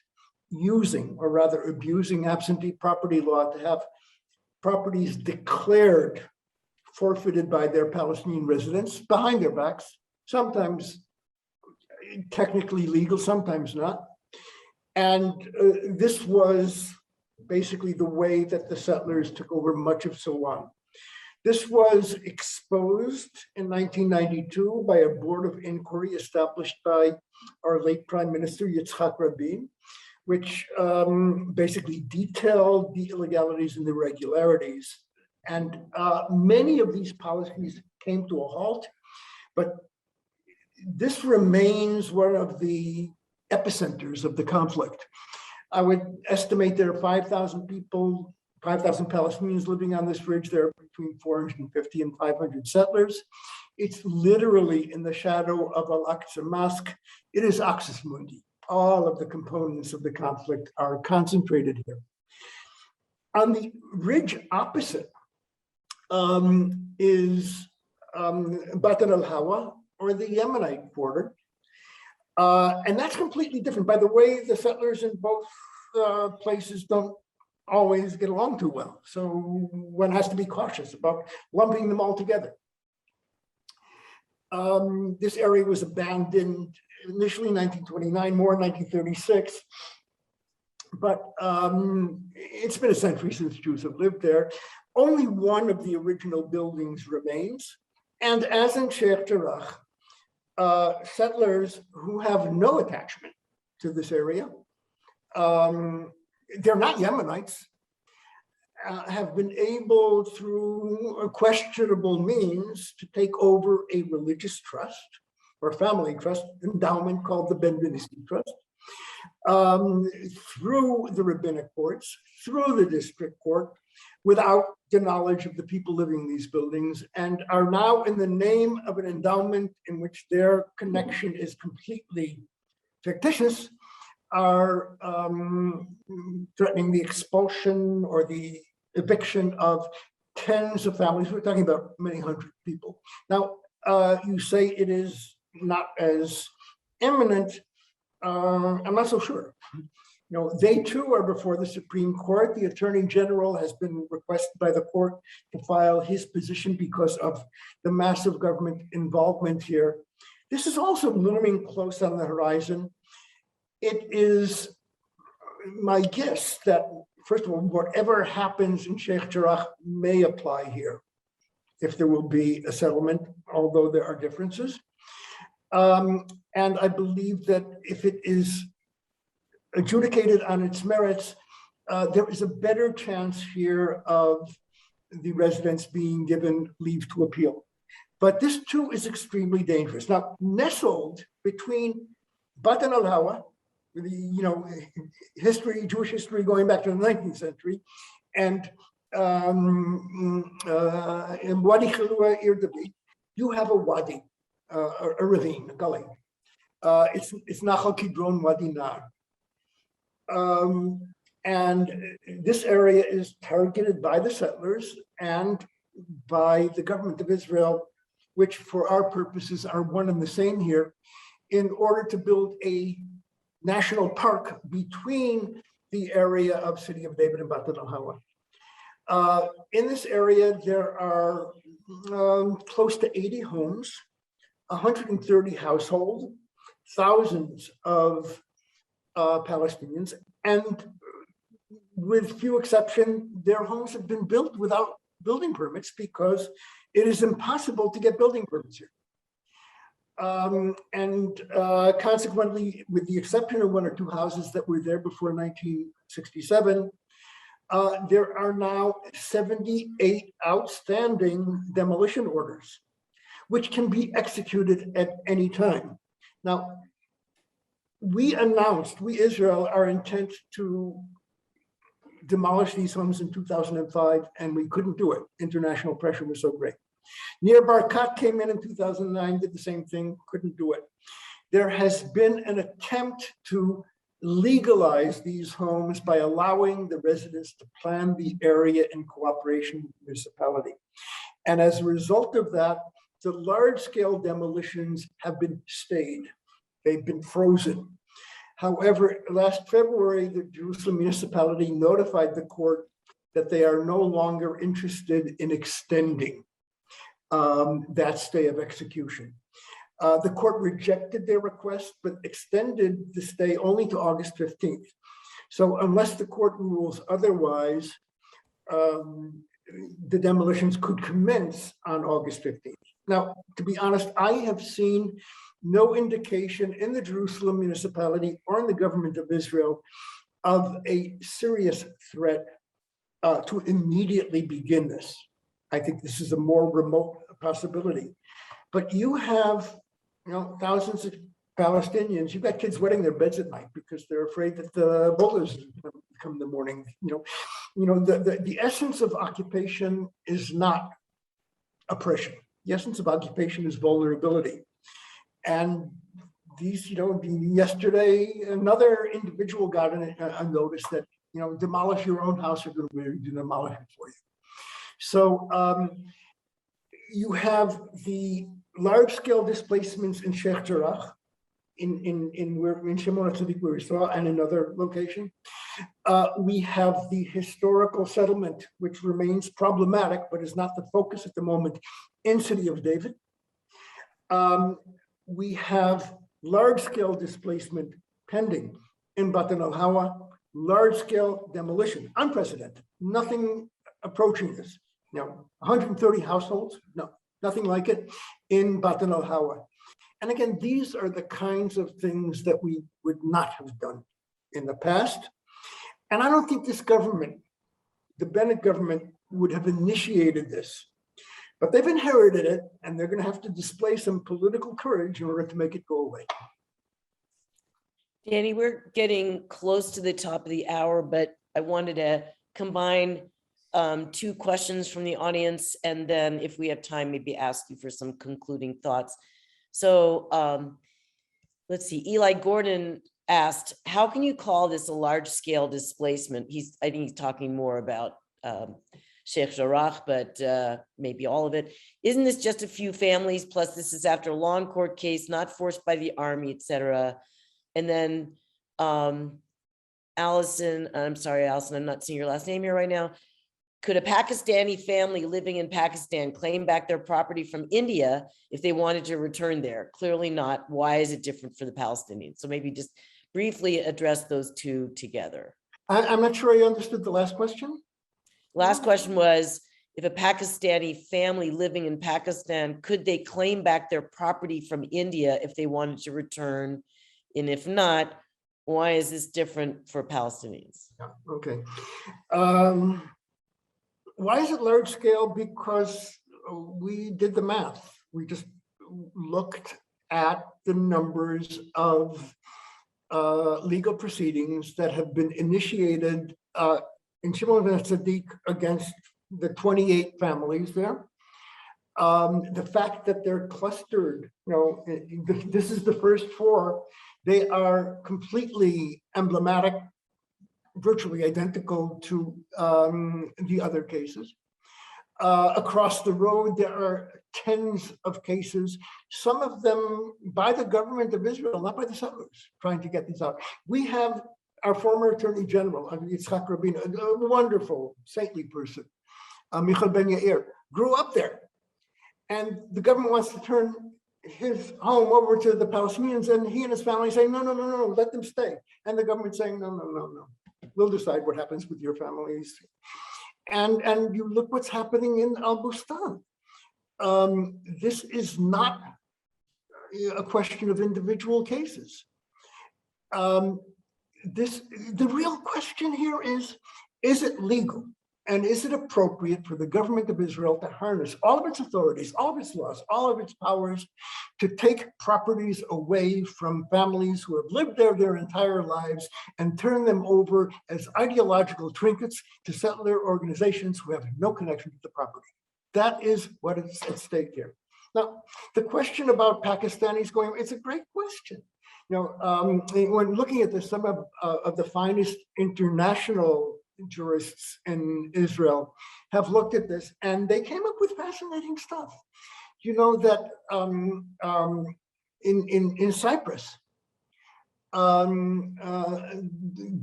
using, or rather abusing, absentee property law to have properties declared forfeited by their Palestinian residents behind their backs, sometimes technically legal, sometimes not. And this was basically the way that the settlers took over much of Silwan. This was exposed in 1992 by a board of inquiry established by our late Prime Minister Yitzhak Rabin, which basically detailed the illegalities and irregularities. And many of these policies came to a halt, but this remains one of the epicenters of the conflict. I would estimate there are 5,000 people, 5,000 Palestinians living on this ridge. There are between 450 and 500 settlers. It's literally in the shadow of Al-Aqsa Mosque. It is Axis Mundi. All of the components of the conflict are concentrated here. On the ridge opposite is Batar al-Hawa, or the Yemenite border. And that's completely different. By the way, the settlers in both places don't always get along too well. So one has to be cautious about lumping them all together. This area was abandoned initially in 1929, more in 1936. But it's been a century since Jews have lived there. Only one of the original buildings remains. And as in Sheikh Jarrah, settlers who have no attachment to this area, they're not Yemenites, have been able through questionable means to take over a religious trust or family trust endowment called the Ben Benisi Trust, through the rabbinic courts, through the district court, without the knowledge of the people living in these buildings, and are now in the name of an endowment in which their connection is completely fictitious, are threatening the expulsion or the eviction of tens of families. We're talking about many hundred people. Now, you say it is not as imminent. I'm not so sure. They too are before the Supreme Court. The Attorney General has been requested by the court to file his position because of the massive government involvement here. This is also looming close on the horizon. It is my guess that, first of all, whatever happens in Sheikh Jarrah may apply here, if there will be a settlement, although there are differences. And I believe that if it is adjudicated on its merits, there is a better chance here of the residents being given leave to appeal. But this too is extremely dangerous. Now, nestled between Batan al-Hawa, history, Jewish history going back to the 19th century, and in Wadi Khalua, Irdabi, you have a wadi, a ravine, a gully. It's Nachal Kidron Wadi Nar. And this area is targeted by the settlers and by the government of Israel, which for our purposes are one and the same here, in order to build a national park between the area of City of David and Batan al-Hawa. In this area, there are close to 80 homes, 130 households, thousands of Palestinians, and with few exceptions, their homes have been built without building permits because it is impossible to get building permits here. Consequently, with the exception of one or two houses that were there before 1967, there are now 78 outstanding demolition orders, which can be executed at any time. Now, we Israel, our intent to demolish these homes in 2005, and we couldn't do it. International pressure was so great. Nir Barkat came in 2009, did the same thing, couldn't do it. There has been an attempt to legalize these homes by allowing the residents to plan the area in cooperation with the municipality. And as a result of that, the large-scale demolitions have been stayed. They've been frozen. However, last February, the Jerusalem municipality notified the court that they are no longer interested in extending that stay of execution. The court rejected their request, but extended the stay only to August 15th. So unless the court rules otherwise, the demolitions could commence on August 15th. Now, to be honest, I have seen no indication in the Jerusalem municipality or in the government of Israel of a serious threat to immediately begin this. I think this is a more remote possibility. But you have, thousands of Palestinians, you've got kids wetting their beds at night because they're afraid that the boulders come in the morning. The essence of occupation is not oppression. The essence of occupation is vulnerability. And these, yesterday, another individual got a notice that, demolish your own house or going to demolish it for you. So you have the large-scale displacements in Sheikh Jarrah, in Shimon HaTzadik, where we saw, and another location. We have the historical settlement, which remains problematic, but is not the focus at the moment, in City of David. We have large-scale displacement pending in Batan al-Hawa, large-scale demolition, unprecedented, nothing approaching this. 130 households, no, nothing like it in Batan al-Hawa. And again, these are the kinds of things that we would not have done in the past. And I don't think this government, the Bennett government, would have initiated this. But they've inherited it, and they're going to have to display some political courage in order to make it go away. Danny, we're getting close to the top of the hour, but I wanted to combine two questions from the audience, and then if we have time, maybe ask you for some concluding thoughts. So let's see, Eli Gordon asked, how can you call this a large-scale displacement? I think he's talking more about Sheikh Jarrah, but maybe all of it. Isn't this just a few families? Plus, this is after a long court case, not forced by the army, etc. And then Allison, I'm sorry, Allison, I'm not seeing your last name here right now. Could a Pakistani family living in Pakistan claim back their property from India if they wanted to return there? Clearly not. Why is it different for the Palestinians? So maybe just briefly address those two together. I'm not sure I understood the last question. Last question was, if a Pakistani family living in Pakistan, could they claim back their property from India if they wanted to return? And if not, why is this different for Palestinians? Yeah, okay. Why is it large scale? Because we did the math. We just looked at the numbers of legal proceedings that have been initiated in Shimon ben Tzaddik against the 28 families there. The fact that they're clustered, this is the first 4. They are completely emblematic, virtually identical to the other cases. Across the road, there are tens of cases, some of them by the government of Israel, not by the settlers, trying to get these out. We have our former Attorney General, Yitzhak Rabin, a wonderful, saintly person, Michal Ben Yair, grew up there. And the government wants to turn his home over to the Palestinians, and he and his family say, no, let them stay. And the government saying, no. We'll decide what happens with your families. And you look what's happening in Al Bustan. This is not a question of individual cases. The real question here is it legal? And is it appropriate for the government of Israel to harness all of its authorities, all of its laws, all of its powers to take properties away from families who have lived there their entire lives and turn them over as ideological trinkets to settler organizations who have no connection to the property? That is what is at stake here. Now, the question about Pakistanis going, it's a great question. When looking at this, some of the finest international jurists in Israel have looked at this, and they came up with fascinating stuff. You know that in Cyprus,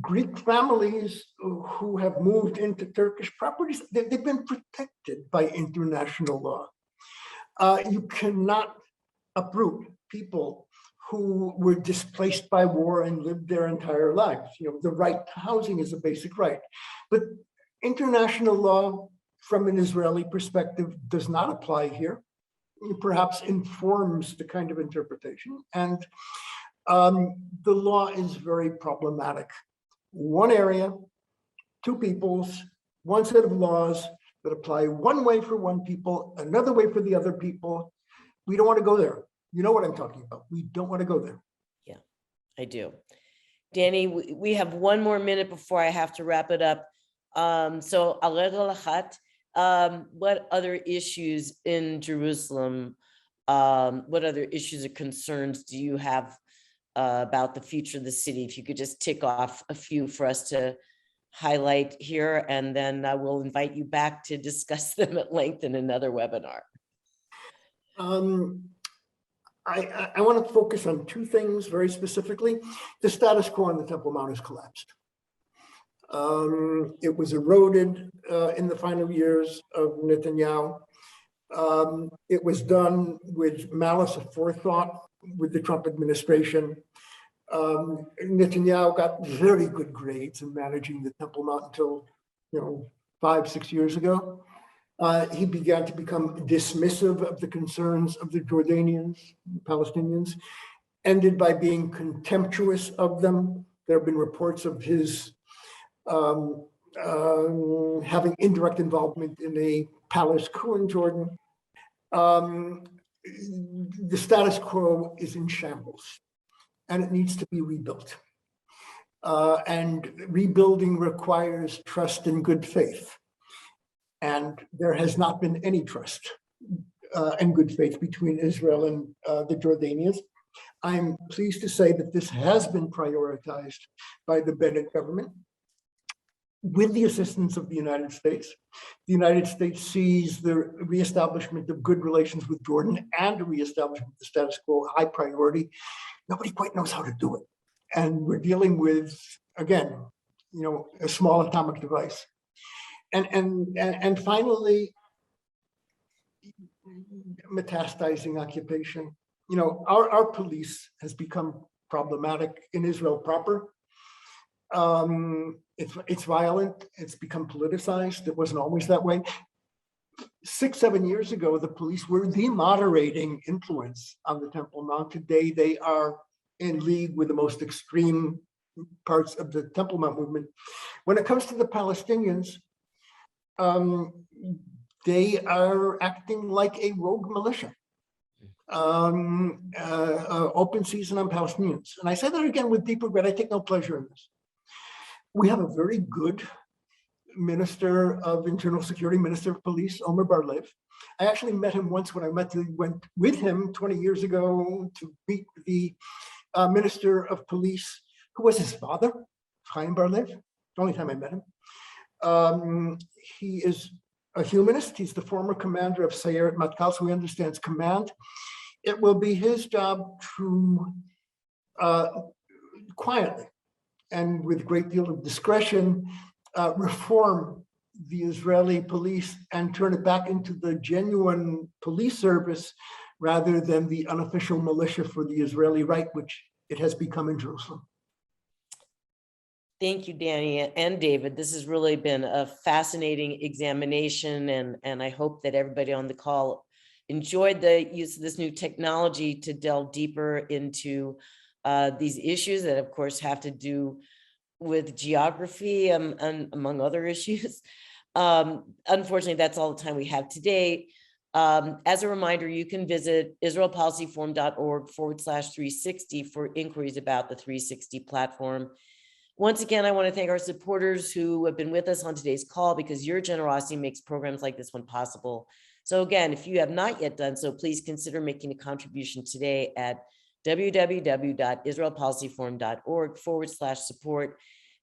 Greek families who have moved into Turkish properties, they've been protected by international law. You cannot uproot people who were displaced by war and lived their entire lives. The right to housing is a basic right. But international law, from an Israeli perspective, does not apply here. It perhaps informs the kind of interpretation. And the law is very problematic. One area, 2 peoples, one set of laws that apply one way for one people, another way for the other people. We don't want to go there. You know what I'm talking about. We don't want to go there. Yeah, I do. Danny, we have 1 more minute before I have to wrap it up. So, what other issues in Jerusalem, what other issues or concerns do you have about the future of the city? If you could just tick off a few for us to highlight here, and then I will invite you back to discuss them at length in another webinar. I want to focus on 2 things very specifically. The status quo on the Temple Mount has collapsed. It was eroded in the final years of Netanyahu. It was done with malice aforethought with the Trump administration. Netanyahu got very good grades in managing the Temple Mount until 5-6 years ago. He began to become dismissive of the concerns of the Jordanians, Palestinians, ended by being contemptuous of them. There have been reports of his having indirect involvement in a palace coup in Jordan. The status quo is in shambles, and it needs to be rebuilt. And rebuilding requires trust and good faith. And there has not been any trust and good faith between Israel and the Jordanians. I'm pleased to say that this has been prioritized by the Bennett government with the assistance of the United States. The United States sees the reestablishment of good relations with Jordan and the reestablishment of the status quo high priority. Nobody quite knows how to do it. And we're dealing with, again, a small atomic device. And finally, metastasizing occupation. Our police has become problematic in Israel proper. It's violent. It's become politicized. It wasn't always that way. 6-7 years ago, the police were the moderating influence on the Temple Mount. Today, they are in league with the most extreme parts of the Temple Mount movement. When it comes to the Palestinians, they are acting like a rogue militia. Open season on Palestinians. And I say that again with deep regret. I take no pleasure in this. We have a very good Minister of Internal Security, Minister of Police, Omer Bar-Lev. I actually met him once when I went with him 20 years ago to meet the Minister of Police, who was his father, Chaim Bar-Lev, the only time I met him. He is a humanist. He's the former commander of Sayeret Matkal, so he understands command. It will be his job to quietly and with a great deal of discretion reform the Israeli police and turn it back into the genuine police service rather than the unofficial militia for the Israeli right, which it has become in Jerusalem. Thank you, Danny and David. This has really been a fascinating examination, and I hope that everybody on the call enjoyed the use of this new technology to delve deeper into these issues that, of course, have to do with geography and among other issues. Unfortunately, that's all the time we have today. As a reminder, you can visit israelpolicyforum.org/360 for inquiries about the 360 platform. Once again, I want to thank our supporters who have been with us on today's call, because your generosity makes programs like this one possible. So again, if you have not yet done so, please consider making a contribution today at www.israelpolicyforum.org/support.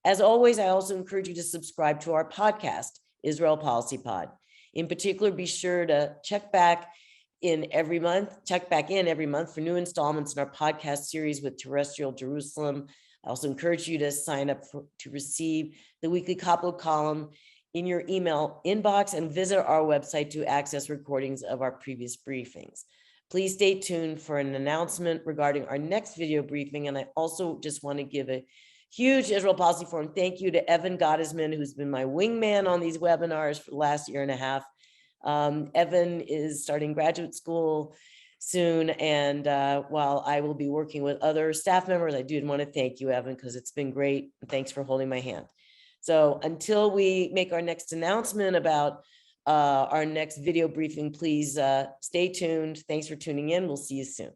As always, I also encourage you to subscribe to our podcast, Israel Policy Pod. In particular, be sure to check back in every month for new installments in our podcast series with Terrestrial Jerusalem. I also encourage you to sign up to receive the weekly Kaplo column in your email inbox and visit our website to access recordings of our previous briefings. Please stay tuned for an announcement regarding our next video briefing. And I also just want to give a huge Israel Policy Forum thank you to Evan Gottesman, who's been my wingman on these webinars for the last year and a half. Evan is starting graduate school soon, and while I will be working with other staff members, I do want to thank you, Evan, because it's been great. Thanks for holding my hand. So until we make our next announcement about our next video briefing, please stay tuned. Thanks for tuning in. We'll see you soon.